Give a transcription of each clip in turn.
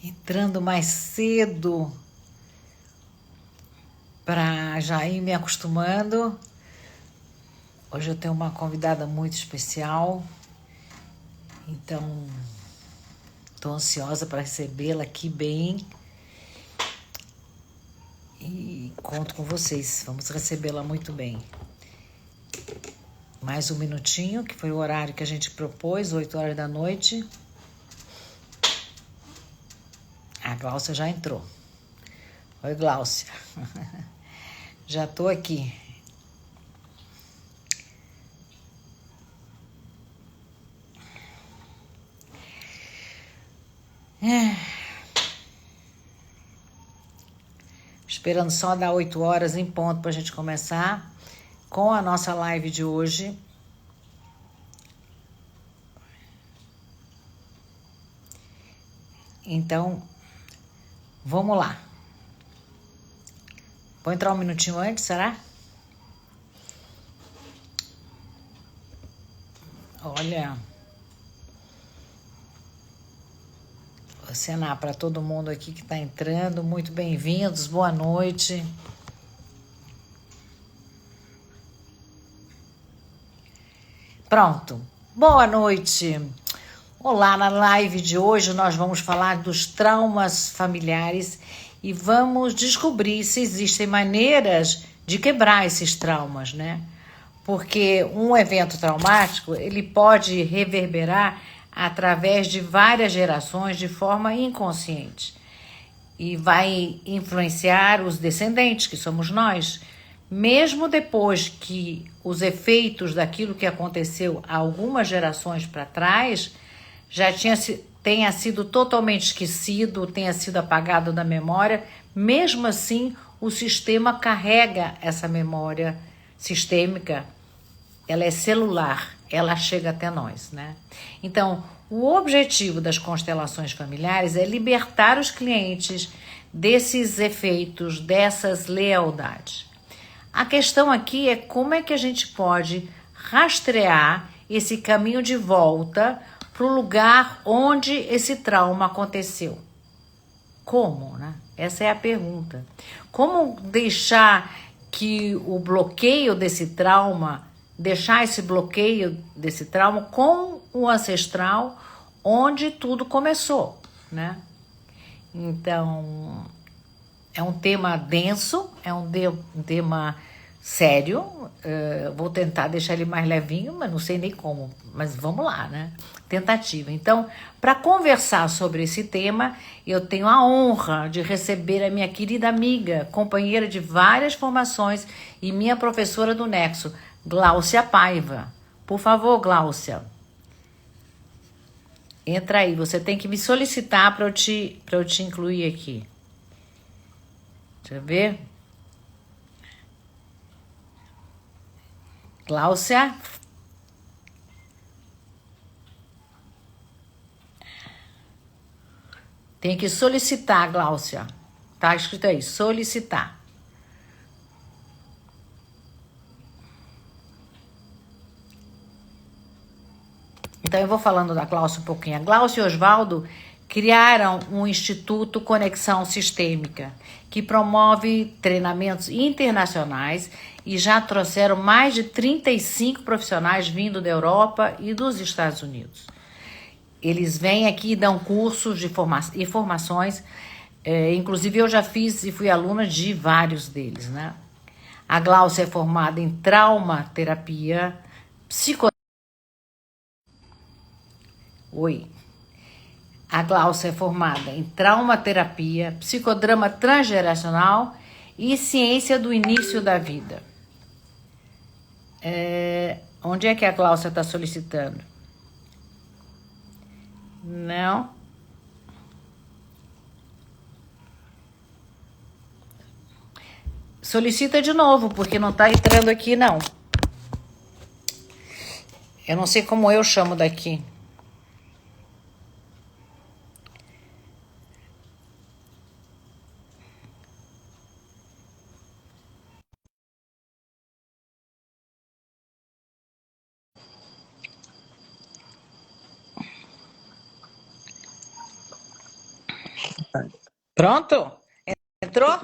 entrando mais cedo para já ir me acostumando. Hoje eu tenho uma convidada muito especial, então estou ansiosa para recebê-la aqui bem e conto com vocês. Vamos recebê-la muito bem. Mais um minutinho, que foi o horário que a gente propôs, 8 horas da noite. A Gláucia já entrou. Oi, Gláucia. Já tô aqui. Esperando só dar 8 horas em ponto para a gente começar com a nossa live de hoje. Então, vamos lá. Vou entrar um minutinho antes, será? Olha, vou acenar para todo mundo aqui que está entrando. Muito bem-vindos, boa noite. Pronto, boa noite. Olá, na live de hoje nós vamos falar dos traumas familiares e vamos descobrir se existem maneiras de quebrar esses traumas, né? Porque um evento traumático, ele pode reverberar através de várias gerações de forma inconsciente e vai influenciar os descendentes, que somos nós, mesmo depois que os efeitos daquilo que aconteceu há algumas gerações para trás já tenha sido totalmente esquecido, tenha sido apagado da memória, mesmo assim o sistema carrega essa memória sistêmica, ela é celular, ela chega até nós, né? Então, o objetivo das constelações familiares é libertar os clientes desses efeitos, dessas lealdades. A questão aqui é como é que a gente pode rastrear esse caminho de volta para o lugar onde esse trauma aconteceu. Como, né? Essa é a pergunta. Como deixar que o bloqueio desse trauma, deixar esse bloqueio desse trauma com o ancestral onde tudo começou, né? Então, é um tema denso, é um tema sério. Vou tentar deixar ele mais levinho, mas não sei nem como. Mas vamos lá, né? Tentativa. Então, para conversar sobre esse tema, eu tenho a honra de receber a minha querida amiga, companheira de várias formações e minha professora do Nexo, Gláucia Paiva. Por favor, Gláucia, entra aí. Você tem que me solicitar para eu te incluir aqui. Deixa eu ver. Gláucia. Tem que solicitar, Gláucia. Tá escrito aí, solicitar. Então eu vou falando da Gláucia um pouquinho. A Gláucia e o Oswaldo criaram um Instituto Conexão Sistêmica, que promove treinamentos internacionais e já trouxeram mais de 35 profissionais vindo da Europa e dos Estados Unidos. Eles vêm aqui e dão cursos de formações, inclusive eu já fiz e fui aluna de vários deles, né? A Gláucia é formada em traumaterapia, A Gláucia é formada em traumaterapia, psicodrama transgeracional e ciência do início da vida. Onde é que a Gláucia está solicitando? Não. Solicita de novo, porque não está entrando aqui, não. Eu não sei como eu chamo daqui. Pronto? Entrou?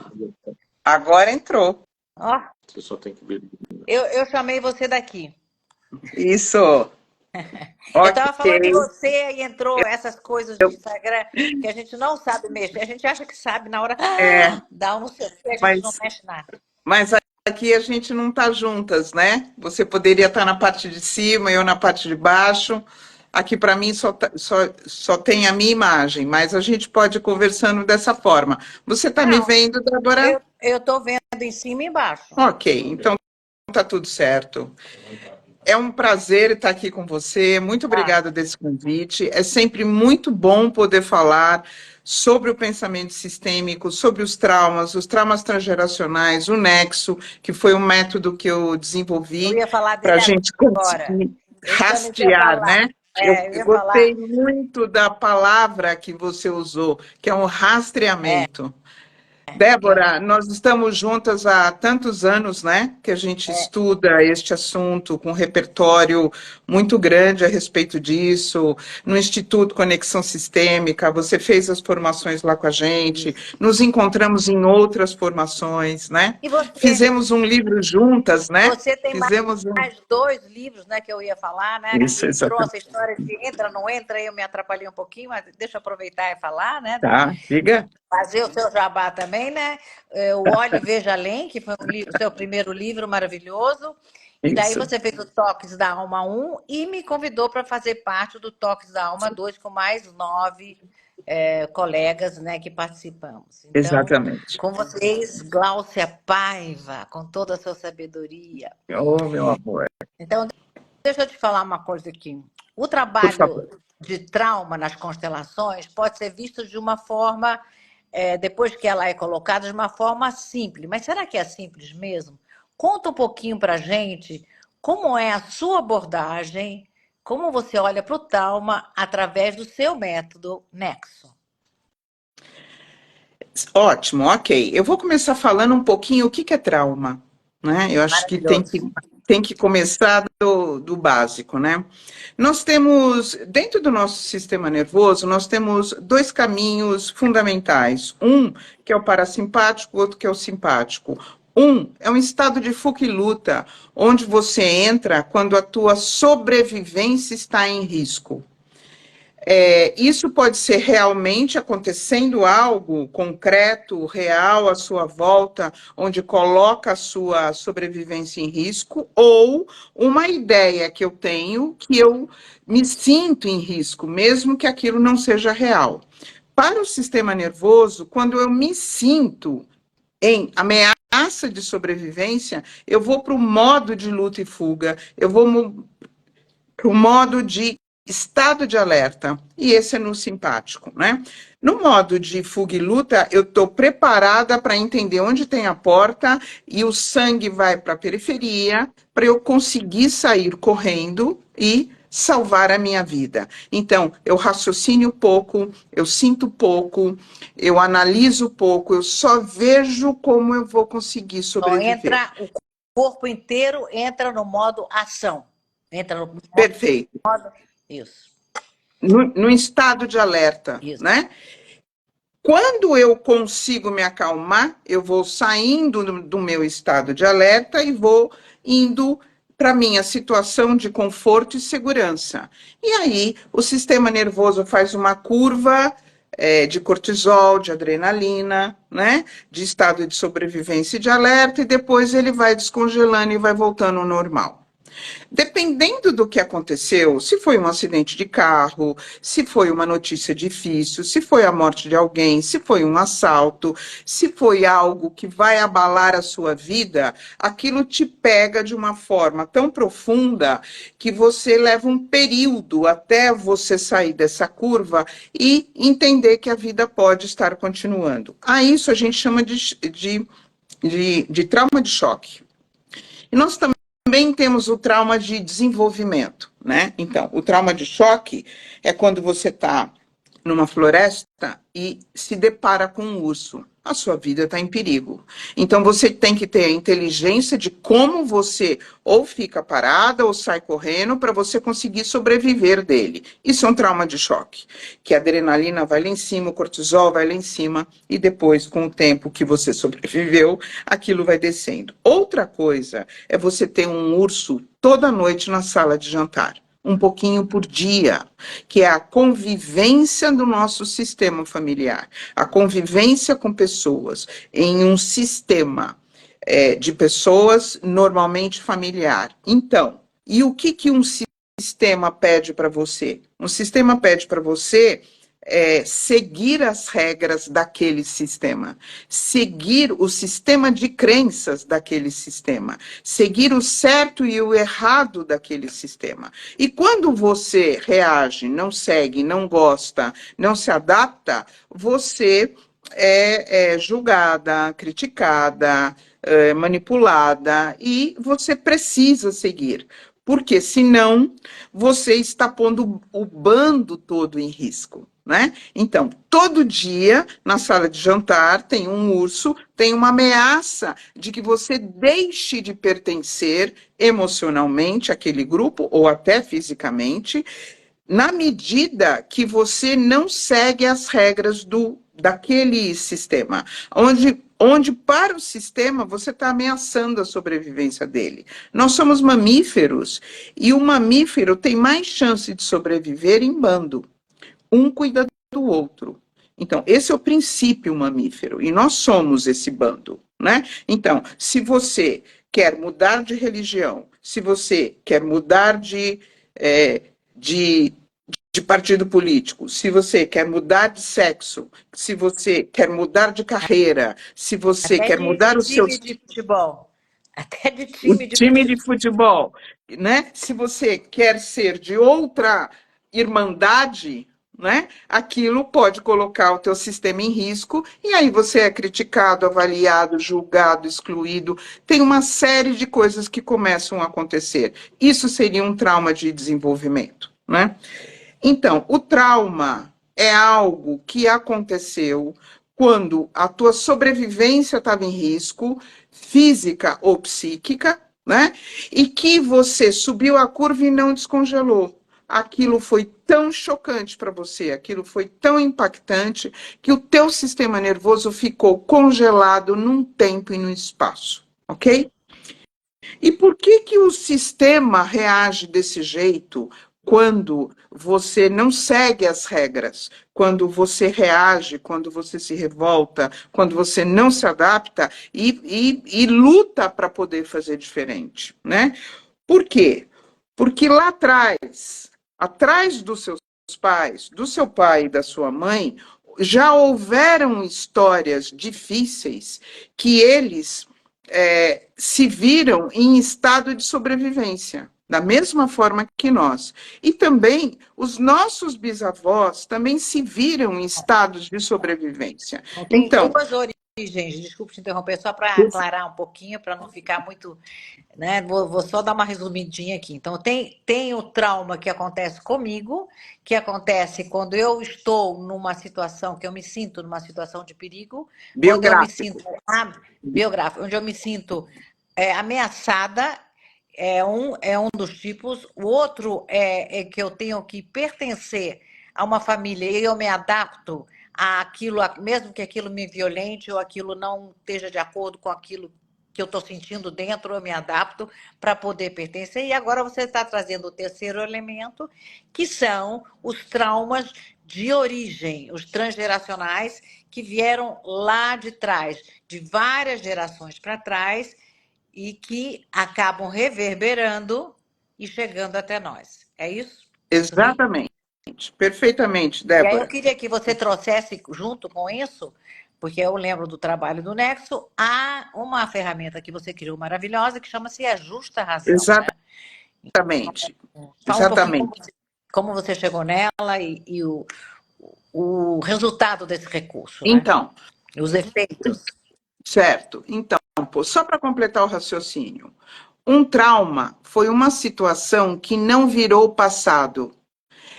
Agora entrou. Ó, eu chamei você daqui. Isso. Eu estava falando de Ok. você e entrou essas coisas de Instagram que a gente não sabe mexer. A gente acha que sabe na hora. É, Dá um não sei o que, a gente não mas, mexe nada. mas aqui a gente não está juntas, né? Você poderia estar na parte de cima, eu na parte de baixo. Aqui para mim só tem a minha imagem, mas a gente pode ir conversando dessa forma. Você está me Não, vendo, Débora? eu tô vendo em cima e embaixo. Ok, então tá tudo certo. É um prazer estar aqui com você. Muito Ah, obrigada desse convite. É sempre muito bom poder falar sobre o pensamento sistêmico, sobre os traumas transgeracionais, o Nexo, que foi um método que eu eu desenvolvi ia falar para a dele gente agora. conseguir Eu justamente ia rastrear, falar. né? É, eu Eu ia gostei falar. muito da palavra que você usou, que é um É, rastreamento. que é, Débora, nós estamos juntas há tantos anos, né, que a gente é estuda este assunto com um repertório muito grande a respeito disso, no Instituto Conexão Sistêmica, você fez as formações lá com a gente, isso. nos encontramos em outras formações, né, E você? fizemos um livro juntas, né, Você tem fizemos um... mais dois livros, né, que eu ia falar, né? Isso, Que entrou exatamente. essa história de entra, não entra, eu me atrapalhei um pouquinho, mas deixa eu aproveitar e falar, né? Tá, diga. Fazer o seu jabá também, né? O Olhe e Veja Além, que foi o seu primeiro livro maravilhoso. E daí Isso, você fez o Toques da Alma um e me convidou para fazer parte do Toques da Alma 2 com mais 9 colegas, né, que participamos. Então, exatamente. com vocês, Gláucia Paiva, com toda a sua sabedoria. Oh, meu amor, Então, deixa eu te falar uma coisa aqui. O por favor. trabalho de trauma nas constelações pode ser visto de uma forma, depois que ela é colocada, de uma forma simples. Mas será que é simples mesmo? Conta um pouquinho para a gente como é a sua abordagem, como você olha para o trauma através do seu método Nexo. Ótimo, ok. Eu vou começar falando um pouquinho o que que é trauma, né? Eu acho que Maravilhoso. tem que começar do básico, né? Nós temos, dentro do nosso sistema nervoso, nós temos dois caminhos fundamentais. Um, que é o parasimpático, outro que é o simpático. Um é um estado de fuga e luta, onde você entra quando a tua sobrevivência está em risco. Isso pode ser realmente acontecendo algo concreto, real à sua volta, onde coloca a sua sobrevivência em risco, ou uma ideia que eu tenho que eu me sinto em risco, mesmo que aquilo não seja real. Para o sistema nervoso, quando eu me sinto em ameaça de sobrevivência, eu vou para o modo de luta e fuga, eu vou para o modo de estado de alerta, e esse é no simpático, né? No modo de fuga e luta, eu estou preparada para entender onde tem a porta e o sangue vai para a periferia para eu conseguir sair correndo e salvar a minha vida. Então, eu raciocino pouco, eu sinto pouco, eu analiso pouco, eu só vejo como eu vou conseguir Então, sobreviver. entra o corpo inteiro entra no modo ação. Entra no modo. Perfeito. Isso, No estado de alerta, isso. né? Quando eu consigo me acalmar, eu vou saindo do meu estado de alerta e vou indo para minha situação de conforto e segurança. E aí o sistema nervoso faz uma curva de cortisol, de adrenalina, né? De estado de sobrevivência e de alerta, e depois ele vai descongelando e vai voltando ao normal. Dependendo do que aconteceu, se foi um acidente de carro, se foi uma notícia difícil, se foi a morte de alguém, se foi um assalto, se foi algo que vai abalar a sua vida, aquilo te pega de uma forma tão profunda que você leva um período até você sair dessa curva e entender que a vida pode estar continuando. A isso a gente chama de trauma de choque. E nós também temos o trauma de desenvolvimento, né? Então, o trauma de choque é quando você está numa floresta e se depara com um urso. a sua vida está em perigo. Então, você tem que ter a inteligência de como você ou fica parada ou sai correndo para você conseguir sobreviver dele. Isso é um trauma de choque, que a adrenalina vai lá em cima, o cortisol vai lá em cima, e depois, com o tempo que você sobreviveu, aquilo vai descendo. Outra coisa é você ter um urso toda noite na sala de jantar. Um pouquinho por dia, que é a convivência do nosso sistema familiar, a convivência com pessoas em um sistema de pessoas normalmente familiar. Então, e o que um sistema pede para você? Um sistema pede para você seguir as regras daquele sistema, seguir o sistema de crenças daquele sistema, seguir o certo e o errado daquele sistema. E quando você reage, não segue, não gosta, não se adapta, você é julgada, criticada, manipulada, e você precisa seguir. Porque senão você está pondo o bando todo em risco. Né? Então, todo dia, na sala de jantar, tem um urso, tem uma ameaça de que você deixe de pertencer emocionalmente àquele grupo, ou até fisicamente, na medida que você não segue as regras daquele sistema, onde para o sistema você está ameaçando a sobrevivência dele. Nós somos mamíferos, e o mamífero tem mais chance de sobreviver em bando. Um cuida do outro. Então, esse é o princípio mamífero, e nós somos esse bando, né? Então, se você quer mudar de religião, se você quer mudar de partido político, se você quer mudar de sexo, se você quer mudar de carreira, se você Até quer mudar de o seu time de futebol. Até de o time de time futebol. de futebol, né? Se você quer ser de outra irmandade, né? Aquilo pode colocar o teu sistema em risco, e aí você é criticado, avaliado, julgado, excluído. Tem uma série de coisas que começam a acontecer. Isso seria um trauma de desenvolvimento, né? Então, o trauma é algo que aconteceu quando a tua sobrevivência estava em risco, física ou psíquica, né? E que você subiu a curva e não descongelou. Aquilo foi tão chocante para você, aquilo foi tão impactante, que o teu sistema nervoso ficou congelado num tempo e num espaço, ok? E por que o sistema reage desse jeito quando você não segue as regras, quando você reage, quando você se revolta, quando você não se adapta e luta para poder fazer diferente, né? Por quê? Porque lá atrás dos seus pais, do seu pai e da sua mãe, já houveram histórias difíceis que eles se viram em estado de sobrevivência, da mesma forma que nós. E também os nossos bisavós também se viram em estados de sobrevivência. Tem Então, duas origens, desculpe te interromper, só para aclarar um pouquinho, para não ficar muito, né? Vou só dar uma resumidinha aqui. Então, tem o trauma que acontece comigo, que acontece quando eu estou numa situação, que eu me sinto numa situação de perigo, quando eu me biográfico. sinto biográfico, onde eu me sinto ameaçada, é um dos tipos. O outro é que eu tenho que pertencer a uma família e eu me adapto àquilo, mesmo que aquilo me violente ou aquilo não esteja de acordo com aquilo que eu estou sentindo dentro, eu me adapto para poder pertencer. E agora você está trazendo o terceiro elemento, que são os traumas de origem, os transgeracionais, que vieram lá de trás, de várias gerações para trás, e que acabam reverberando e chegando até nós. É isso? Resumi? Exatamente. Perfeitamente, E aí eu Débora. queria que você trouxesse junto com isso, porque eu lembro do trabalho do Nexo, há uma ferramenta que você criou maravilhosa que chama-se a justa razão, né? Exatamente. Fala um pouquinho Exatamente. como você chegou nela e o resultado desse recurso, né? Então, Os efeitos. certo. Então, só para completar o raciocínio, um trauma foi uma situação que não virou passado.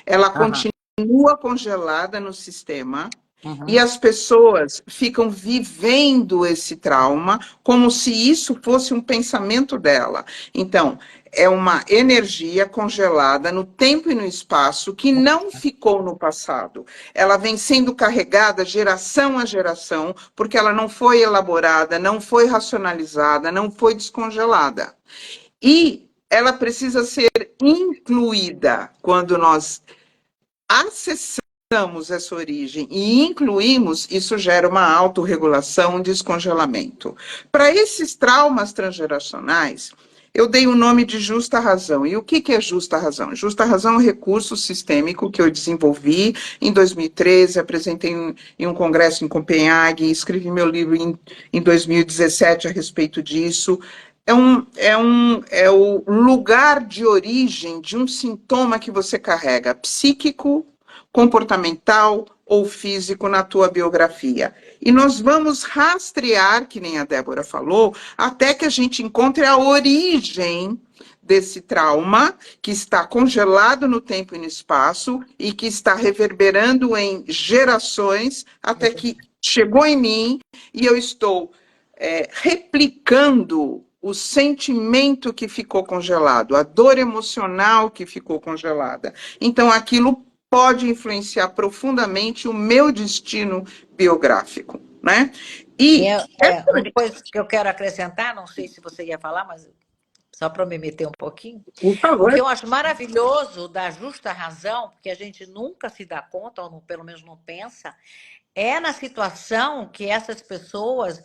Ela Aham. continua congelada no sistema, E Uhum. as pessoas ficam vivendo esse trauma como se isso fosse um pensamento dela. Então, é uma energia congelada no tempo e no espaço que não ficou no passado. Ela vem sendo carregada geração a geração, porque ela não foi elaborada, não foi racionalizada, não foi descongelada. E ela precisa ser incluída quando nós acessamos essa origem e incluímos, isso gera uma autorregulação, um descongelamento. Para esses traumas transgeracionais, eu dei o nome de justa razão. E o que é justa razão? Justa razão é um recurso sistêmico que eu desenvolvi em 2013, apresentei em um congresso em Copenhague, escrevi meu livro em 2017 a respeito disso. É o lugar de origem de um sintoma que você carrega, psíquico, comportamental ou físico na tua biografia. E nós vamos rastrear, que nem a Débora falou, até que a gente encontre a origem desse trauma que está congelado no tempo e no espaço e que está reverberando em gerações até que chegou em mim e eu estou replicando o sentimento que ficou congelado, a dor emocional que ficou congelada. Então, aquilo pode influenciar profundamente o meu destino biográfico, né? E E uma coisa que eu quero acrescentar, não sei se você ia falar, mas só para me meter um pouquinho, por o que favor. eu acho maravilhoso da justa razão, porque a gente nunca se dá conta, ou pelo menos não pensa, é na situação que essas pessoas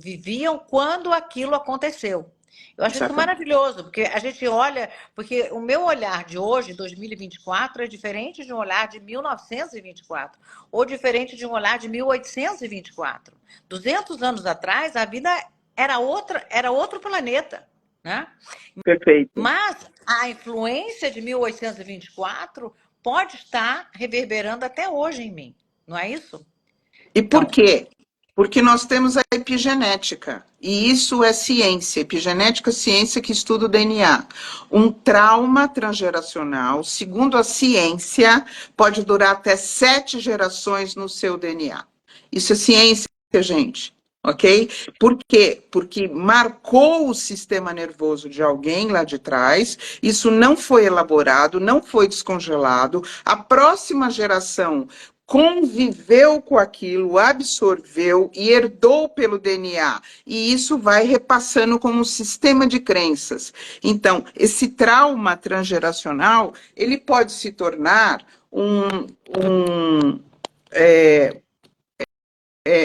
viviam quando aquilo aconteceu. Eu acho isso Exatamente. maravilhoso, porque a gente olha, porque o meu olhar de hoje, 2024, é diferente de um olhar de 1924, ou diferente de um olhar de 1824. 200 anos atrás, a vida era outra, era outro planeta, né? Perfeito. Mas a influência de 1824 pode estar reverberando até hoje em mim, não é isso? E por Então, quê? Porque nós temos a epigenética, e isso é ciência. Epigenética é ciência que estuda o DNA. Um trauma transgeracional, segundo a ciência, pode durar até 7 gerações no seu DNA. Isso é ciência, gente. Ok? Por quê? Porque marcou o sistema nervoso de alguém lá de trás, isso não foi elaborado, não foi descongelado. A próxima geração conviveu com aquilo, absorveu e herdou pelo DNA. E isso vai repassando como um sistema de crenças. Então, esse trauma transgeracional, ele pode se tornar um, é,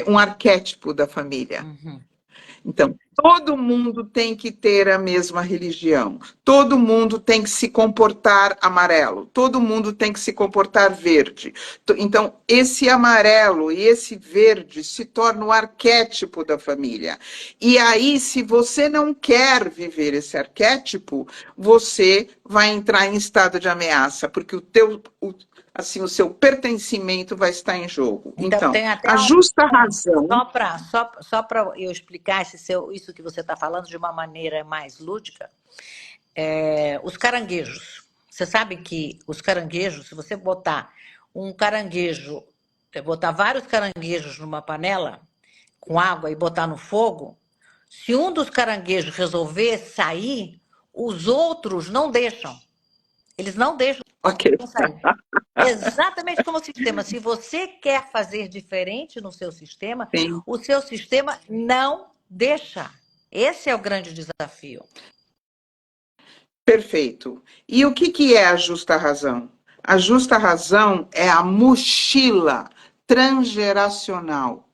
um arquétipo da família. uhum. Então, todo mundo tem que ter a mesma religião, todo mundo tem que se comportar amarelo, todo mundo tem que se comportar verde. Então, esse amarelo e esse verde se torna o arquétipo da família. E aí, se você não quer viver esse arquétipo, você vai entrar em estado de ameaça, porque o seu pertencimento vai estar em jogo. Então, Então, tem até a justa razão. só para eu explicar isso que você está falando de uma maneira mais lúdica, os caranguejos. Você sabe que os caranguejos, se você botar um caranguejo, botar vários caranguejos numa panela com água e botar no fogo, se um dos caranguejos resolver sair, os outros não deixam. Eles não deixam Ok. sair. Exatamente como o sistema. Se você quer fazer diferente no seu sistema, Sim. o seu sistema não deixa. Esse é o grande desafio. Perfeito. E o que é a justa razão? A justa razão é a mochila transgeracional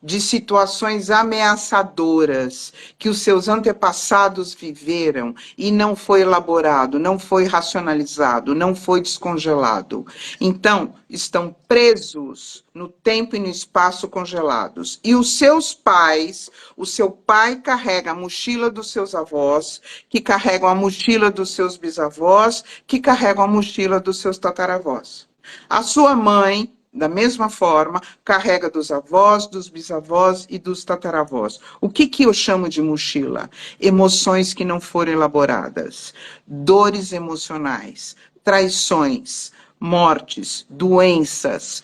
de situações ameaçadoras que os seus antepassados viveram e não foi elaborado, não foi racionalizado, não foi descongelado. Então, estão presos no tempo e no espaço congelados. E os seus pais, o seu pai carrega a mochila dos seus avós, que carregam a mochila dos seus bisavós, que carregam a mochila dos seus tataravós. A sua mãe, da mesma forma, carrega dos avós, dos bisavós e dos tataravós. O que eu chamo de mochila? Emoções que não foram elaboradas, dores emocionais, traições, mortes, doenças,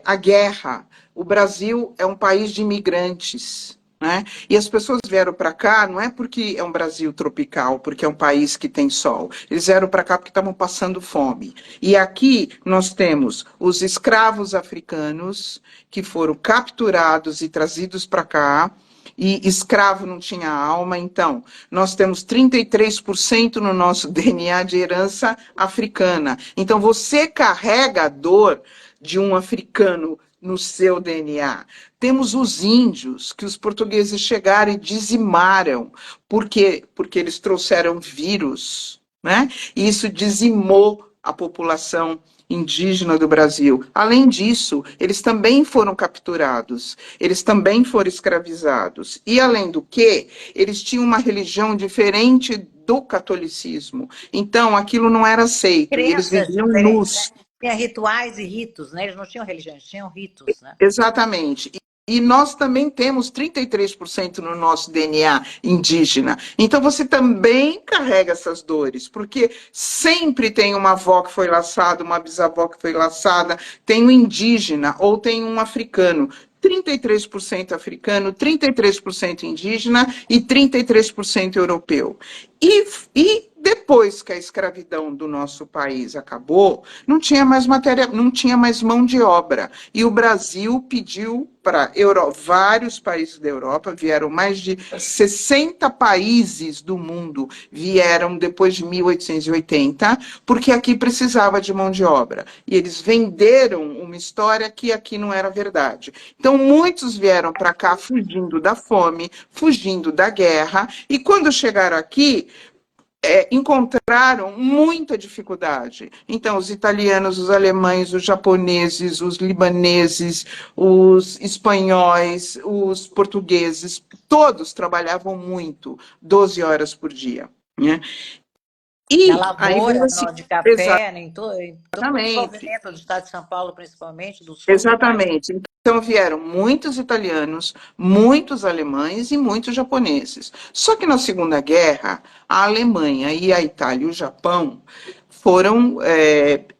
a guerra. O Brasil é um país de imigrantes, né? E as pessoas vieram para cá não é porque é um Brasil tropical, porque é um país que tem sol. Eles vieram para cá porque estavam passando fome. E aqui nós temos os escravos africanos que foram capturados e trazidos para cá. E escravo não tinha alma, então nós temos 33% no nosso DNA de herança africana. Então você carrega a dor de um africano no seu DNA. Temos os índios, que os portugueses chegaram e dizimaram. Por quê? Porque eles trouxeram vírus, né? E isso dizimou a população indígena do Brasil. Além disso, eles também foram capturados, eles também foram escravizados. E, além do que, eles tinham uma religião diferente do catolicismo. Então, aquilo não era aceito, e eles Crenças viviam diferentes, né? nus. Tinha rituais e ritos, né? Eles não tinham religiões, tinham ritos, né? Exatamente. E nós também temos 33% no nosso DNA indígena. Então você também carrega essas dores, porque sempre tem uma avó que foi laçada, uma bisavó que foi laçada, tem um indígena ou tem um africano. 33% africano, 33% indígena e 33% europeu. E depois que a escravidão do nosso país acabou, não tinha mais matéria, não tinha mais mão de obra. E o Brasil pediu para vários países da Europa, vieram mais de 60 países do mundo, vieram depois de 1880, porque aqui precisava de mão de obra. E eles venderam uma história que aqui não era verdade. Então, muitos vieram para cá fugindo da fome, fugindo da guerra, e quando chegaram aqui, encontraram muita dificuldade. Então, os italianos, os alemães, os japoneses, os libaneses, os espanhóis, os portugueses, todos trabalhavam muito, 12 horas por dia, né? Na E aí veio lavoura assim, de café, né? Em todo o exatamente. desenvolvimento do estado de São Paulo, principalmente, do sul do país. Exatamente. Então vieram muitos italianos, muitos alemães e muitos japoneses. Só que na Segunda Guerra, a Alemanha e a Itália e o Japão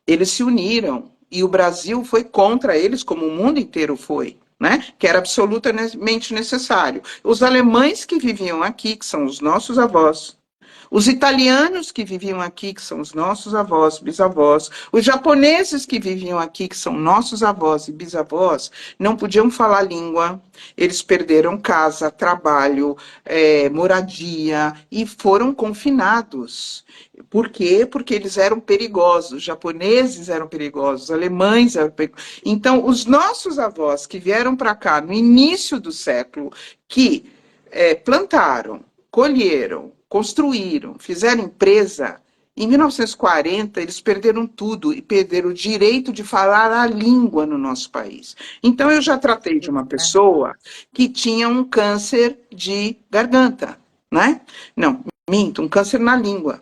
eles se uniram e o Brasil foi contra eles, como o mundo inteiro foi. Né? Que era absolutamente necessário. Os alemães que viviam aqui, que são os nossos avós, os italianos que viviam aqui, que são os nossos avós, bisavós, os japoneses que viviam aqui, que são nossos avós e bisavós, não podiam falar a língua, eles perderam casa, trabalho, moradia e foram confinados. Por quê? Porque eles eram perigosos, os japoneses eram perigosos, os alemães eram perigosos. Então, os nossos avós que vieram para cá no início do século, que plantaram, colheram, construíram, fizeram empresa. Em 1940, eles perderam tudo e perderam o direito de falar a língua no nosso país. Então, eu já tratei de uma pessoa que tinha um câncer de garganta, né? Não, minto, um câncer na língua,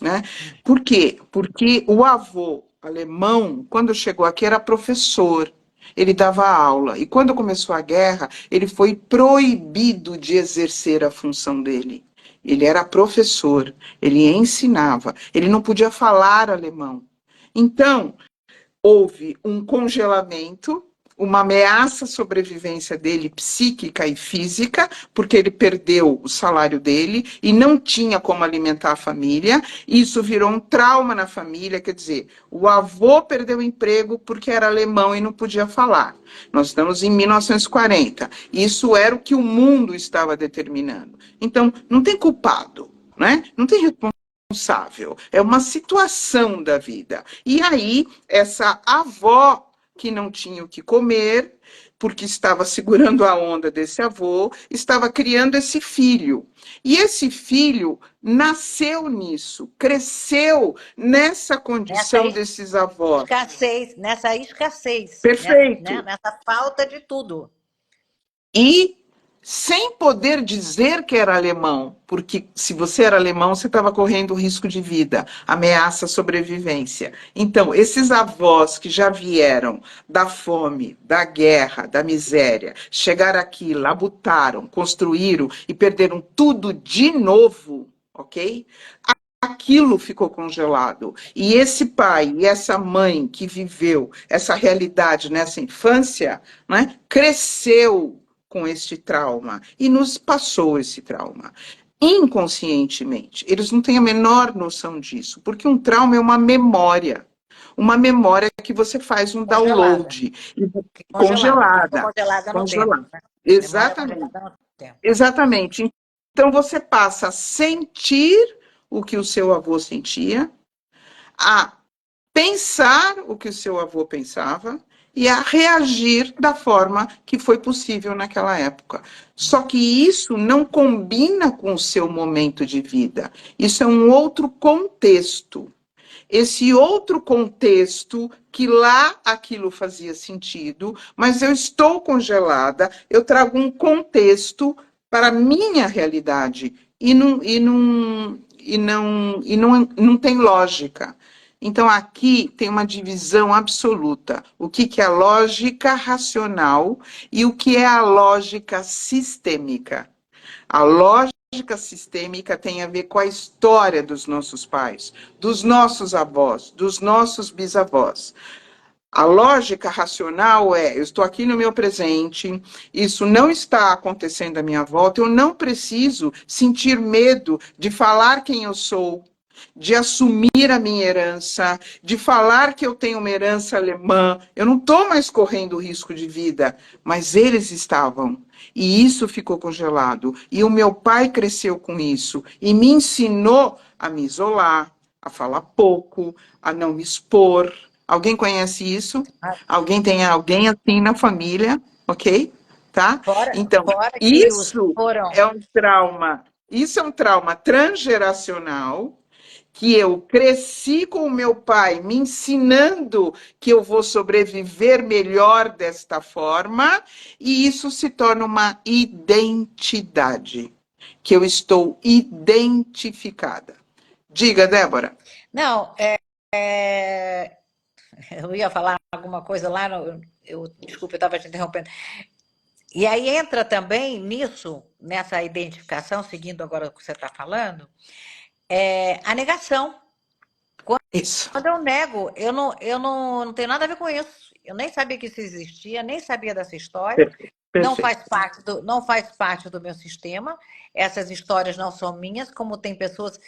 né? Por quê? Porque o avô alemão, quando chegou aqui, era professor. Ele dava aula. E quando começou a guerra, ele foi proibido de exercer a função dele. Ele era professor, ele ensinava, ele não podia falar alemão. Então, houve um congelamento, uma ameaça à sobrevivência dele psíquica e física, porque ele perdeu o salário dele e não tinha como alimentar a família. Isso virou um trauma na família, quer dizer, o avô perdeu o emprego porque era alemão e não podia falar. Nós estamos em 1940. Isso era o que o mundo estava determinando. Então, não tem culpado, né? Não tem responsável. É uma situação da vida. E aí, essa avó que não tinha o que comer, porque estava segurando a onda desse avô, estava criando esse filho. E esse filho nasceu nisso, cresceu nessa condição desses avós. Nessa escassez, Perfeito. nessa falta de tudo. E sem poder dizer que era alemão, porque se você era alemão, você estava correndo risco de vida, ameaça à sobrevivência. Então, esses avós que já vieram da fome, da guerra, da miséria, chegaram aqui, labutaram, construíram e perderam tudo de novo, ok? aquilo ficou congelado. E esse pai e essa mãe que viveu essa realidade nessa infância, né, cresceu com este trauma e nos passou esse trauma. Inconscientemente, eles não têm a menor noção disso, porque um trauma é uma memória que você faz um Congelada. download, Congelada, que ficou congelada, congelada no tempo. congelada. Né? Memória Exatamente. congelada no tempo. Exatamente. Então você passa a sentir o que o seu avô sentia, a pensar o que o seu avô pensava e a reagir da forma que foi possível naquela época. Só que isso não combina com o seu momento de vida. Isso é um outro contexto. Esse outro contexto que lá aquilo fazia sentido, mas eu estou congelada, eu trago um contexto para a minha realidade e não tem lógica. Então aqui tem uma divisão absoluta. O que é a lógica racional e o que é a lógica sistêmica. A lógica sistêmica tem a ver com a história dos nossos pais, dos nossos avós, dos nossos bisavós. A lógica racional é: eu estou aqui no meu presente, isso não está acontecendo à minha volta, eu não preciso sentir medo de falar quem eu sou, de assumir a minha herança, de falar que eu tenho uma herança alemã. Eu não estou mais correndo risco de vida, mas eles estavam. E isso ficou congelado. E o meu pai cresceu com isso e me ensinou a me isolar, a falar pouco, a não me expor. Alguém conhece isso? Alguém tem alguém assim na família, ok? Tá? Então, Fora que os isso foram. é um trauma. Isso é um trauma transgeracional que eu cresci com o meu pai me ensinando que eu vou sobreviver melhor desta forma, e isso se torna uma identidade, que eu estou identificada. Diga, Débora. Não, eu ia falar alguma coisa lá, desculpa, eu estava te interrompendo. E aí entra também nisso, nessa identificação, seguindo agora o que você está falando, a negação. Isso. Quando eu nego, eu não tenho nada a ver com isso. Eu nem sabia que isso existia, nem sabia dessa história. Perfeito. Não Perfeito. faz parte não faz parte do meu sistema. Essas histórias não são minhas, como tem pessoas,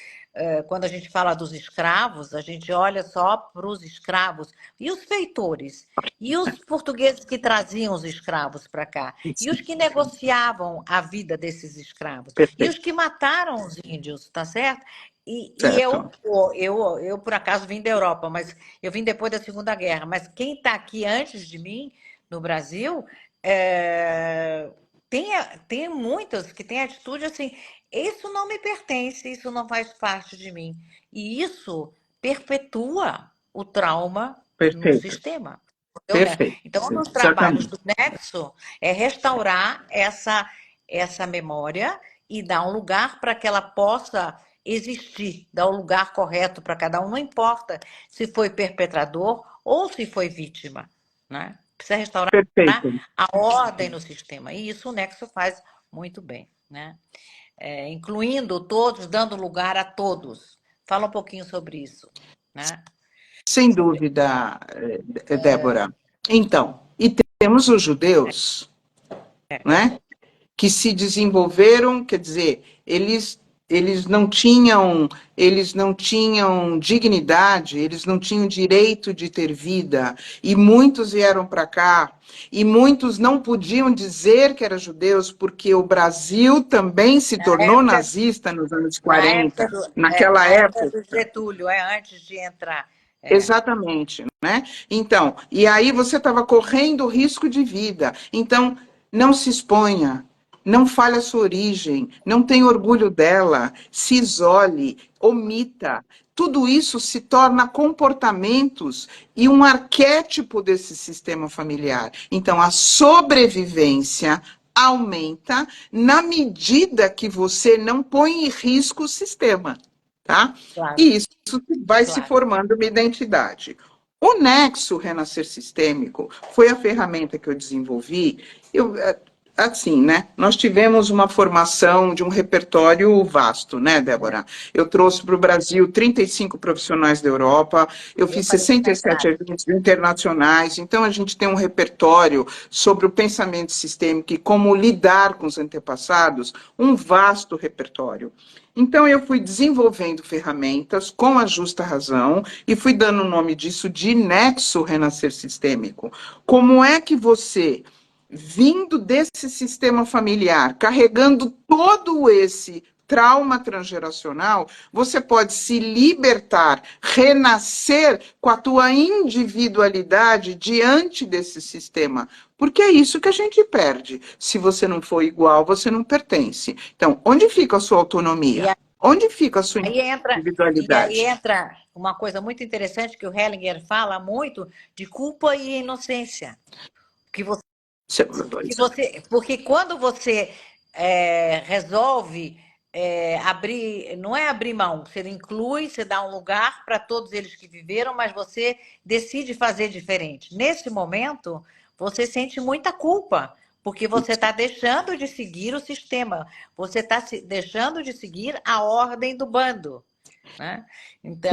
quando a gente fala dos escravos, a gente olha só para os escravos e os feitores, e os portugueses que traziam os escravos para cá, e Isso. os que negociavam a vida desses escravos, e os Perfeito. que mataram os índios, tá certo? E Certo. eu, por acaso, vim da Europa, mas eu vim depois da Segunda Guerra. Mas quem está aqui antes de mim, no Brasil, é, tem, tem muitos que têm atitude assim: isso não me pertence, isso não faz parte de mim. E isso perpetua o trauma no Perfeito. sistema. Entendeu, né? Perfeito. Então, um Sim, dos trabalhos certamente. do Nexo é restaurar essa memória e dar um lugar para que ela possa existir, dar o lugar correto para cada um, não importa se foi perpetrador ou se foi vítima, né? Precisa restaurar Perfeito. a ordem no sistema, e isso o Nexo faz muito bem, né? Incluindo todos, dando lugar a todos. Fala um pouquinho sobre isso, né? Sem dúvida, Débora. Então, e temos os judeus, né, que se desenvolveram, quer dizer, eles não tinham dignidade, eles não tinham direito de ter vida, e muitos vieram para cá, e muitos não podiam dizer que eram judeus, porque o Brasil também se Na tornou época, nazista nos anos na época 40, do, naquela na época época. do Getúlio, antes de entrar. Exatamente, né? Então, e aí você estava correndo risco de vida. Então, não se exponha, não fale a sua origem, não tenha orgulho dela, se isole, omita. Tudo isso se torna comportamentos e um arquétipo desse sistema familiar. Então, a sobrevivência aumenta na medida que você não põe em risco o sistema, tá? Claro, E isso vai se claro. formando uma identidade. O Nexo Renascer Sistêmico foi a ferramenta que eu desenvolvi. assim, né? Nós tivemos uma formação de um repertório vasto, né, Débora? Eu trouxe para o Brasil 35 profissionais da Europa, eu Eu fiz falei do 67 mestrado. eventos internacionais, então a gente tem um repertório sobre o pensamento sistêmico e como lidar com os antepassados, um vasto repertório. Então, eu fui desenvolvendo ferramentas com a justa razão e fui dando o nome disso de nexo renascer sistêmico. Como é que você vindo desse sistema familiar, carregando todo esse trauma transgeracional, você pode se libertar, renascer com a tua individualidade diante desse sistema. Porque é isso que a gente perde. Se você não for igual, você não pertence. Então, onde fica a sua E autonomia? Onde fica a sua aí entra, e aí individualidade? entra uma coisa muito interessante que o Hellinger fala muito de culpa e inocência. Que você, porque quando você resolve abrir, não é abrir mão, você inclui, você dá um lugar para todos eles que viveram, mas você decide fazer diferente. Nesse momento, você sente muita culpa, porque você está deixando de seguir o sistema, você está deixando de seguir a ordem do bando, né? Então,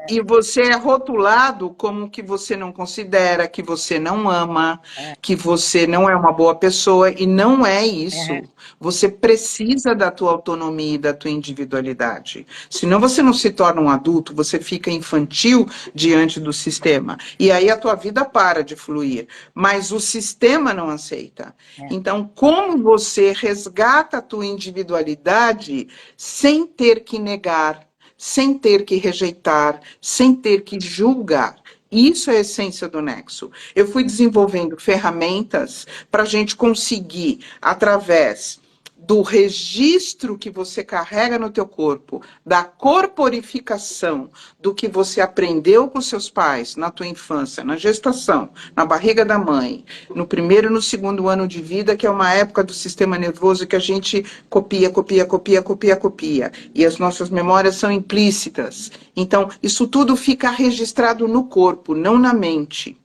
E você é rotulado como que você não considera, que você não ama, que você não é uma boa pessoa, e não é isso. é, Você precisa da tua autonomia e da tua individualidade. Senão você não se torna um adulto, você fica infantil diante do sistema. E aí a tua vida para de fluir. Mas o sistema não aceita. é. Então, como você resgata a tua individualidade sem ter que negar, sem ter que rejeitar, sem ter que julgar? Isso é a essência do Nexo. Eu fui desenvolvendo ferramentas para a gente conseguir, através do registro que você carrega no teu corpo, da corporificação do que você aprendeu com seus pais na tua infância, na gestação, na barriga da mãe, no primeiro e no segundo ano de vida, que é uma época do sistema nervoso que a gente copia, copia, copia, copia, copia, e as nossas memórias são implícitas. Então, isso tudo fica registrado no corpo, não na mente.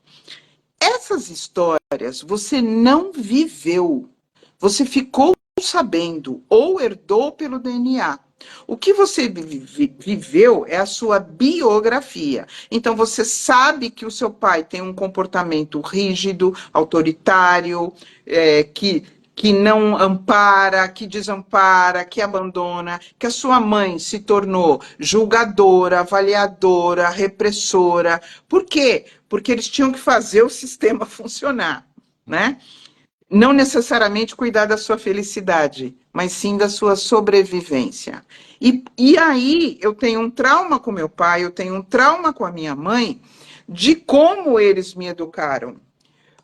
Essas histórias você não viveu, você ficou sabendo ou herdou pelo DNA. O que você viveu é a sua biografia. Então, você sabe que o seu pai tem um comportamento rígido, autoritário, que não ampara, que desampara, que abandona, que a sua mãe se tornou julgadora, avaliadora, repressora. Por quê? Porque eles tinham que fazer o sistema funcionar, né? Não necessariamente cuidar da sua felicidade, mas sim da sua sobrevivência. E aí eu tenho um trauma com meu pai, eu tenho um trauma com a minha mãe, de como eles me educaram.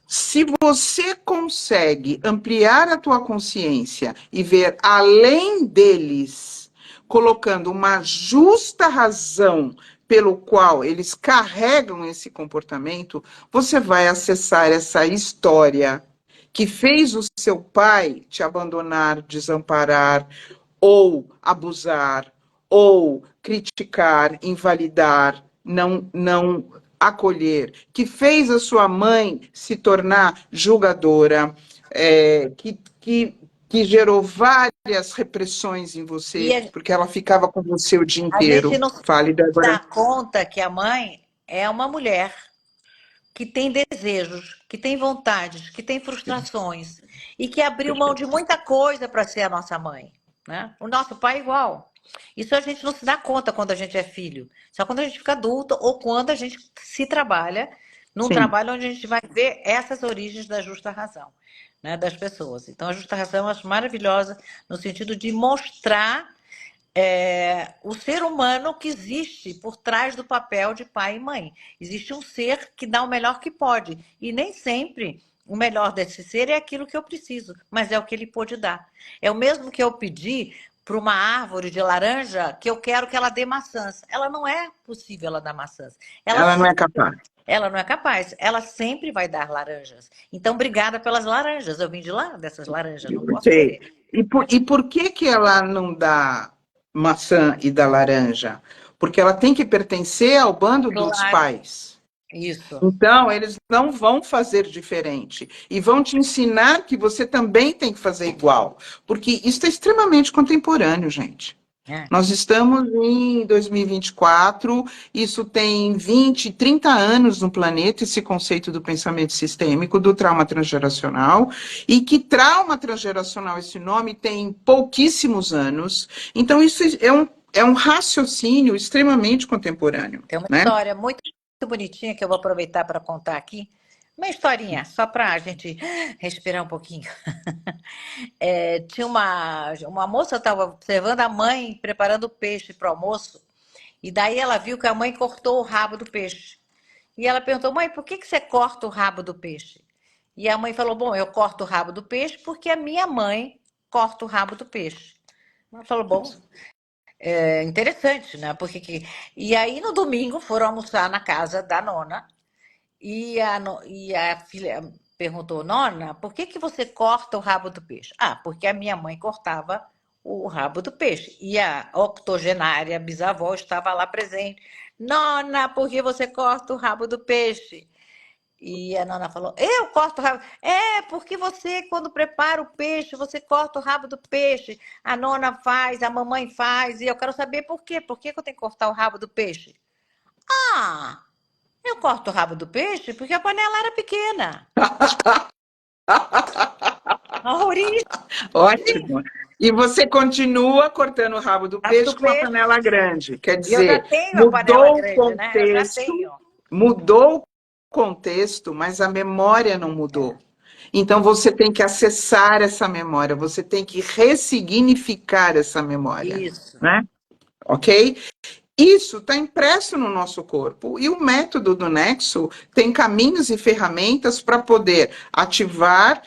Se você consegue ampliar a tua consciência e ver além deles, colocando uma justa razão pelo qual eles carregam esse comportamento, você vai acessar essa história que fez o seu pai te abandonar, desamparar, ou abusar, ou criticar, invalidar, não acolher, que fez a sua mãe se tornar julgadora, que gerou várias repressões em E você, porque ela ficava com você o dia a gente inteiro. não se Fale, Débora. dá conta que a mãe é uma mulher que tem desejos, que tem vontades, que tem frustrações e que abriu mão de muita coisa para ser a nossa mãe, né? O nosso pai é igual. Isso a gente não se dá conta quando a gente é filho, só quando a gente fica adulto ou quando a gente se trabalha num Sim. trabalho onde a gente vai ver essas origens da justa razão, né, das pessoas. Então, a justa razão eu acho maravilhosa no sentido de mostrar o ser humano que existe por trás do papel de pai e mãe. Existe um ser que dá o melhor que pode. E nem sempre o melhor desse ser é aquilo que eu preciso, mas é o que ele pôde dar. É o mesmo que eu pedi para uma árvore de laranja que eu quero que ela dê maçãs. Ela não é possível ela dar maçãs. Ela Ela não é sempre, capaz. ela não é capaz. Ela sempre vai dar laranjas. Então, obrigada pelas laranjas. Eu vim de lá, dessas laranjas. Não posso Sei. querer. E por que que ela não dá maçã e dá laranja? Porque ela tem que pertencer ao bando dos Claro. pais. Isso. Então, eles não vão fazer diferente e vão te ensinar que você também tem que fazer igual, porque isso é extremamente contemporâneo, gente. É. Nós estamos em 2024, isso tem 20, 30 anos no planeta, esse conceito do pensamento sistêmico, do trauma transgeracional, e que trauma transgeracional, esse nome tem pouquíssimos anos. Então, isso é um raciocínio extremamente contemporâneo, Tem uma né? história muito bonitinha que eu vou aproveitar para contar aqui. Uma historinha, só para a gente respirar um pouquinho. Tinha uma moça estava observando a mãe preparando o peixe para o almoço, e daí ela viu que a mãe cortou o rabo do peixe. E ela perguntou, mãe, por que você corta o rabo do peixe? E a mãe falou, bom, eu corto o rabo do peixe porque a minha mãe corta o rabo do peixe. Ela falou, bom, é interessante, né? E aí no domingo foram almoçar na casa da nona e a filha perguntou, nona, por que você corta o rabo do peixe? Ah, porque a minha mãe cortava o rabo do peixe. E a octogenária bisavó estava lá presente. Nona, por que você corta o rabo do peixe? E a nona falou: eu corto o rabo. É, porque você, quando prepara o peixe, você corta o rabo do peixe. A nona faz, a mamãe faz. E eu quero saber por quê. Por que eu tenho que cortar o rabo do peixe? Ah, eu corto o rabo do peixe porque a panela era pequena. A origem Ótimo. E você continua cortando o rabo do peixe do com uma peixe. panela grande. Quer E eu já dizer, tenho a panela mudou o grande, né? Eu já contexto, tenho. mudou o contexto, mas a memória não mudou. Então você tem que acessar essa memória, você tem que ressignificar essa memória, Isso. né? Ok? Isso está impresso no nosso corpo. E o método do Nexo tem caminhos e ferramentas para poder ativar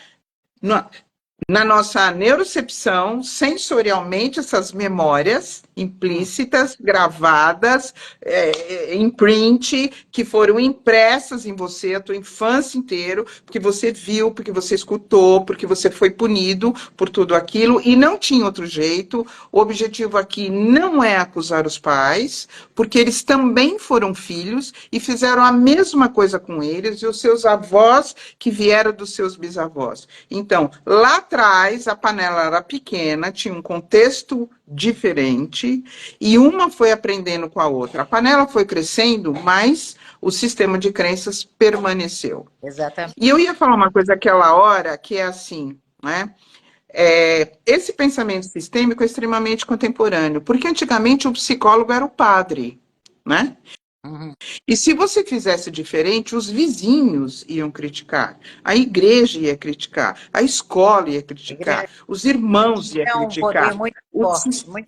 na nossa neurocepção, sensorialmente, essas memórias implícitas, gravadas, imprint, que foram impressas em você a tua infância inteira, porque você viu, porque você escutou, porque você foi punido por tudo aquilo, e não tinha outro jeito. O objetivo aqui não é acusar os pais, porque eles também foram filhos e fizeram a mesma coisa com eles, e os seus avós que vieram dos seus bisavós. Então, lá atrás, a panela era pequena, tinha um contexto diferente, e uma foi aprendendo com a outra. A panela foi crescendo, mas o sistema de crenças permaneceu. Exatamente. E eu ia falar uma coisa aquela hora, que é assim, né? Esse pensamento sistêmico é extremamente contemporâneo, porque antigamente o psicólogo era o padre, né? Uhum. E se você fizesse diferente, os vizinhos iam criticar, a igreja ia criticar, a escola ia A criticar, igreja os irmãos iam é um poder criticar. muito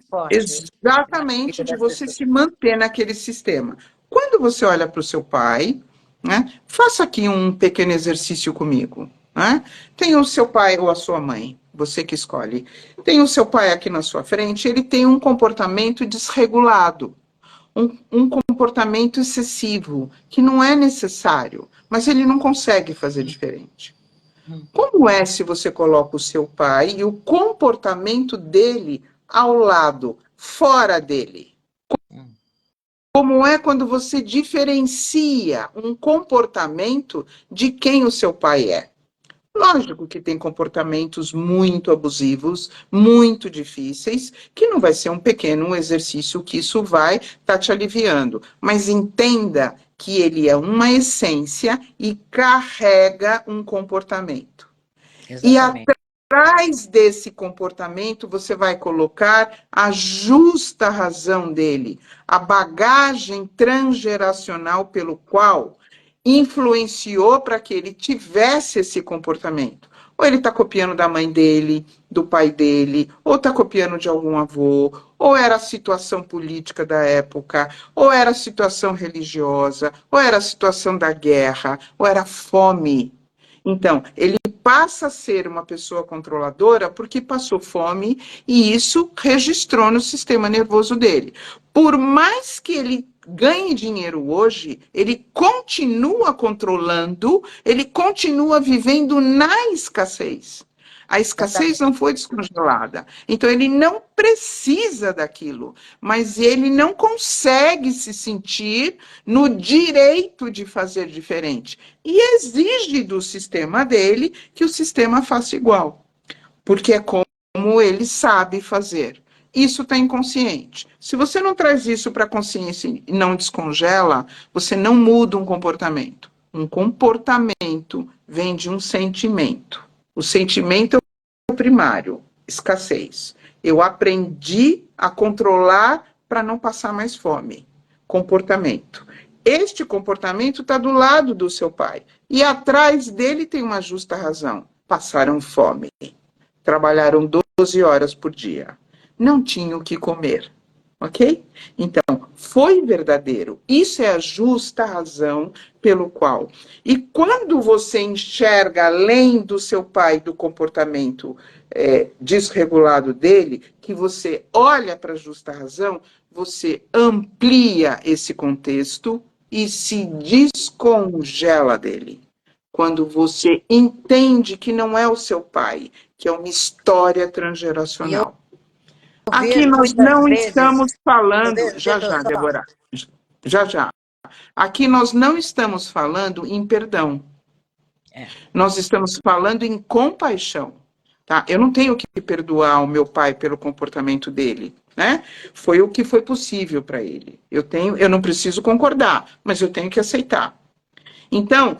forte na Exatamente vida de das você pessoas. se manter naquele sistema. Quando você olha para o seu pai, né, faça aqui um pequeno exercício comigo. Né? Tem o seu pai ou a sua mãe, você que escolhe. Tem o seu pai aqui na sua frente, ele tem um comportamento desregulado, um comportamento excessivo, que não é necessário, mas ele não consegue fazer diferente. Como é se você coloca o seu pai e o comportamento dele ao lado, fora dele? Como é quando você diferencia um comportamento de quem o seu pai é? Lógico que tem comportamentos muito abusivos, muito difíceis, que não vai ser um pequeno exercício que isso vai estar te aliviando. Mas entenda que ele é uma essência e carrega um comportamento. E Exatamente. atrás desse comportamento, você vai colocar a justa razão dele, a bagagem transgeracional pelo qual influenciou para que ele tivesse esse comportamento. Ou ele está copiando da mãe dele, do pai dele, ou está copiando de algum avô, ou era a situação política da época, ou era a situação religiosa, ou era a situação da guerra, ou era a fome. Então, ele passa a ser uma pessoa controladora porque passou fome e isso registrou no sistema nervoso dele. Por mais que ele ganhe dinheiro hoje, ele continua controlando, ele continua vivendo na escassez. A escassez Exatamente. não foi descongelada. Então, ele não precisa daquilo, mas ele não consegue se sentir no direito de fazer diferente. E exige do sistema dele que o sistema faça igual, porque é como ele sabe fazer. Isso está inconsciente. Se você não traz isso para a consciência e não descongela, você não muda um comportamento. Um comportamento vem de um sentimento. O sentimento é o primário, escassez. Eu aprendi a controlar para não passar mais fome. Comportamento. Este comportamento está do lado do seu pai. E atrás dele tem uma justa razão. Passaram fome. Trabalharam 12 horas por dia. Não tinham o que comer. Ok? Então, foi verdadeiro. Isso é a justa razão pelo qual. E quando você enxerga além do seu pai, do comportamento desregulado dele, que você olha para a justa razão, você amplia esse contexto e se descongela dele. Quando você entende que não é o seu pai, que é uma história E eu transgeracional. Aqui vejo nós muitas não vezes, estamos falando, deixa já eu já, só, Débora, já já. Aqui nós não estamos falando em perdão, é, nós estamos falando em compaixão, tá? Eu não tenho que perdoar o meu pai pelo comportamento dele, né? Foi o que foi possível para ele. Eu não preciso concordar, mas eu tenho que aceitar. Então,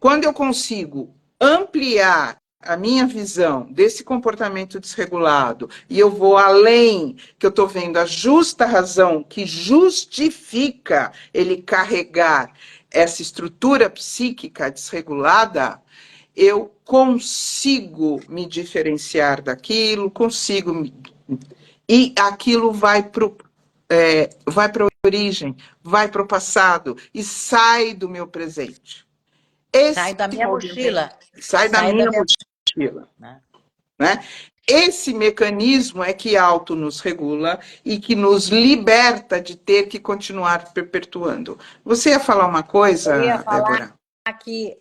quando eu consigo ampliar a minha visão desse comportamento desregulado e eu vou além, que eu estou vendo a justa razão que justifica ele carregar essa estrutura psíquica desregulada, eu consigo me diferenciar daquilo, e aquilo vai para a origem, vai para o passado e sai do meu presente. Esse sai da minha movimento mochila, sai da sai da minha minha, mochila, né? né? Esse mecanismo é que auto nos regula e que nos liberta de ter que continuar perpetuando. Você ia falar uma Eu ia coisa, falar Débora? que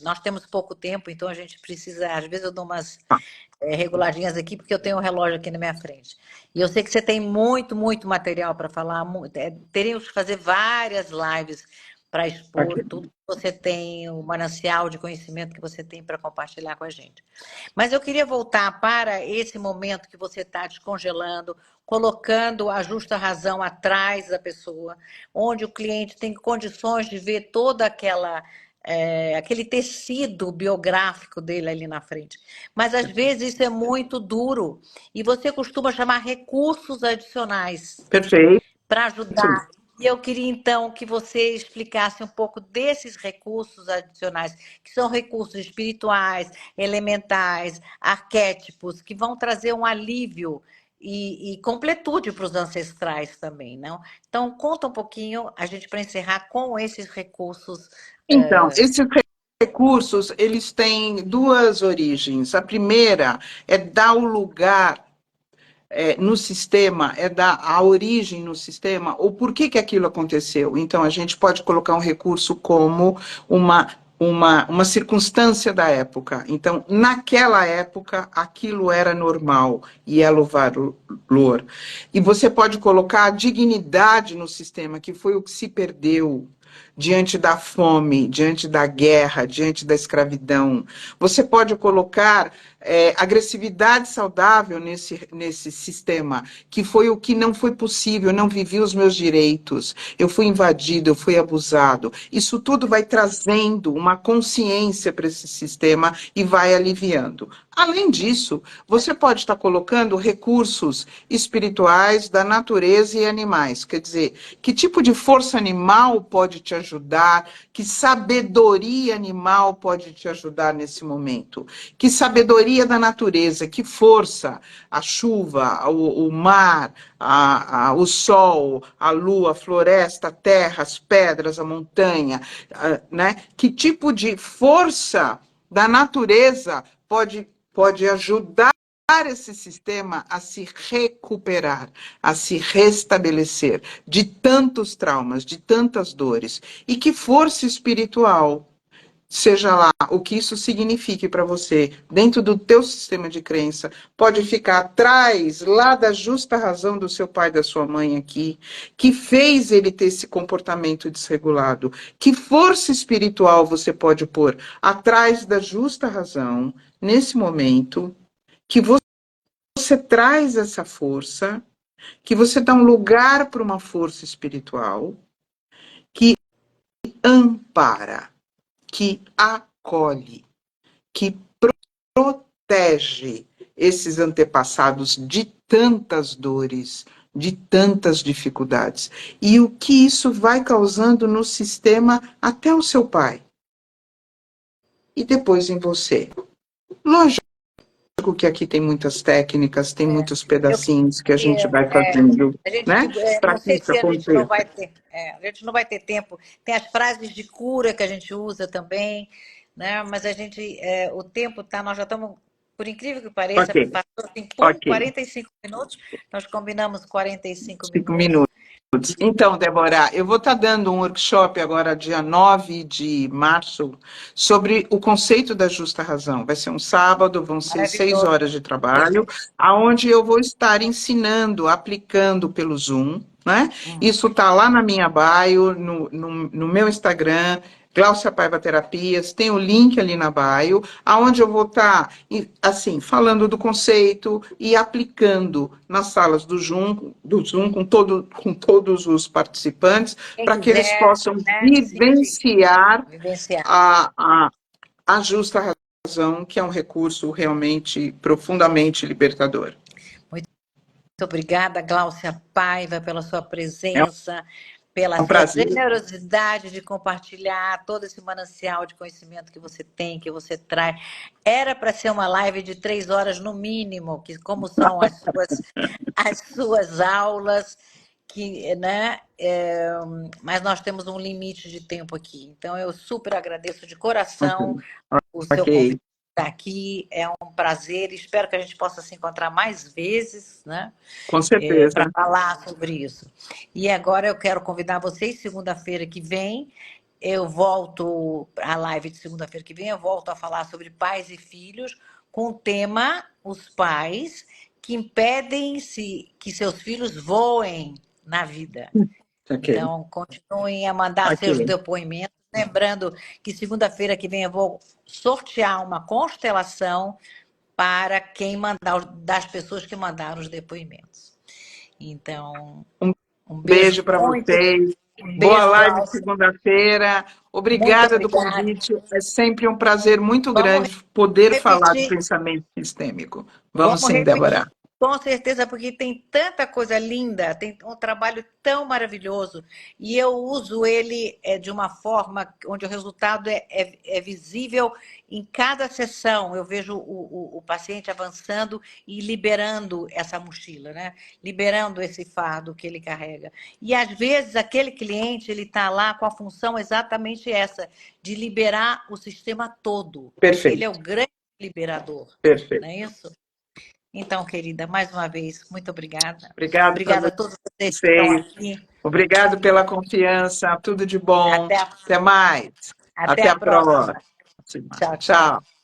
nós temos pouco tempo, então a gente precisa, às vezes eu dou umas Ah, reguladinhas aqui, porque eu tenho um relógio aqui na minha frente. E eu sei que você tem muito, muito material para falar, teríamos que fazer várias lives para expor aqui. tudo que você tem, o manancial de conhecimento que você tem para compartilhar com a gente. Mas eu queria voltar para esse momento que você está descongelando, colocando a justa razão atrás da pessoa, onde o cliente tem condições de ver toda aquele tecido biográfico dele ali na frente. Mas às vezes isso é muito duro e você costuma chamar recursos adicionais Perfeito. para ajudar. E eu queria então que você explicasse um pouco desses recursos adicionais, que são recursos espirituais, elementais, arquétipos, que vão trazer um alívio e completude para os ancestrais também, não? Então, conta um pouquinho, a gente para encerrar com esses recursos. Então, esses recursos, eles têm duas origens. A primeira é dar o lugar no sistema, é dar a origem no sistema, ou por que aquilo aconteceu. Então, a gente pode colocar um recurso como uma circunstância da época. Então, naquela época, aquilo era normal e é louvar-loor. E você pode colocar a dignidade no sistema, que foi o que se perdeu diante da fome, diante da guerra, diante da escravidão. Você pode colocar agressividade saudável nesse sistema, que foi o que não foi possível, eu não vivi os meus direitos, eu fui invadido, eu fui abusado. Isso tudo vai trazendo uma consciência para esse sistema e vai aliviando. Além disso, você pode estar colocando recursos espirituais da natureza e animais, quer dizer, que tipo de força animal pode te ajudar, que sabedoria animal pode te ajudar nesse momento, que sabedoria da natureza, que força, a chuva, o mar, o sol, a lua, a floresta, a terra, as pedras, a montanha, né? Que tipo de força da natureza pode ajudar esse sistema a se recuperar, a se restabelecer de tantos traumas, de tantas dores. E que força espiritual seja lá o que isso signifique para você, dentro do teu sistema de crença, pode ficar atrás, lá da justa razão do seu pai e da sua mãe aqui, que fez ele ter esse comportamento desregulado. Que força espiritual você pode pôr atrás da justa razão, nesse momento, que você traz essa força, que você dá um lugar para uma força espiritual que ampara, que acolhe, que protege esses antepassados de tantas dores, de tantas dificuldades. E o que isso vai causando no sistema até o seu pai. E depois em você. Lógico que aqui tem muitas técnicas, tem muitos Eu pedacinhos que a gente queria, vai fazendo, a gente, né? não Para que sei isso se a gente não aconteça. vai ter, a gente não vai ter tempo. Tem as frases de cura que a gente usa também, né? Mas a gente, o tempo tá, nós já estamos, por incrível que pareça, Ok, passou assim, pum, ok. 45 minutos. Nós combinamos 45 5 minutos. minutos. Então, Débora, eu vou estar dando um workshop agora, dia 9 de março, sobre o conceito da justa razão. Vai ser um sábado, vão ser 6 Maravilhoso. horas de trabalho, aonde eu vou estar ensinando, aplicando pelo Zoom, né? Isso está lá na minha bio, no meu Instagram, Gláucia Paiva Terapias, tem o link ali na bio, aonde eu vou estar, assim, falando do conceito e aplicando nas salas do Zoom com todos os participantes, Quem para que eles quiser, possam né, vivenciar vivenciar. a, a, a justa razão, que é um recurso realmente profundamente libertador. Muito obrigada, Gláucia Paiva, pela sua É presença, pela um sua prazer. generosidade de compartilhar todo esse manancial de conhecimento que você tem, que você traz. Era para ser uma live de 3 horas no mínimo, que como são as suas aulas, que, né? Mas nós temos um limite de tempo aqui. Então, eu super agradeço de coração o seu convite Ok, estar aqui. É um prazer. Espero que a gente possa se encontrar mais vezes, né? com Para certeza. falar sobre isso. E agora eu quero convidar vocês, segunda-feira que vem, eu volto, a live de segunda-feira que vem, eu volto a falar sobre pais e filhos, com o tema os pais que impedem que seus filhos voem na vida. Ok, Então, continuem a mandar seus ok. depoimentos. Lembrando que segunda-feira que vem eu vou sortear uma constelação para quem mandar, das pessoas que mandaram os depoimentos. Então, Um um beijo beijo para muito, vocês. um Boa beijo, live de Glaucio. segunda-feira. Muito Obrigada do obrigada. convite. É sempre um prazer muito Vamos grande poder falar do repetir, pensamento sistêmico. Vamos vamos sim, repetir. Débora. Com certeza, porque tem tanta coisa linda, tem um trabalho tão maravilhoso, e eu uso ele de uma forma onde o resultado é visível em cada sessão. Eu vejo o paciente avançando e liberando essa mochila, né? Liberando esse fardo que ele carrega. E às vezes aquele cliente ele está lá com a função exatamente essa, de liberar o sistema todo. Ele é o Perfeito, grande liberador, não perfeito. é isso? Então, querida, mais uma vez, muito obrigada. Obrigado para Obrigada a todos vocês que estão vocês. aqui. Obrigado pela confiança. Tudo de bom. Até a, Até mais. até Até a a próxima. próxima. Tchau, tchau. Tchau.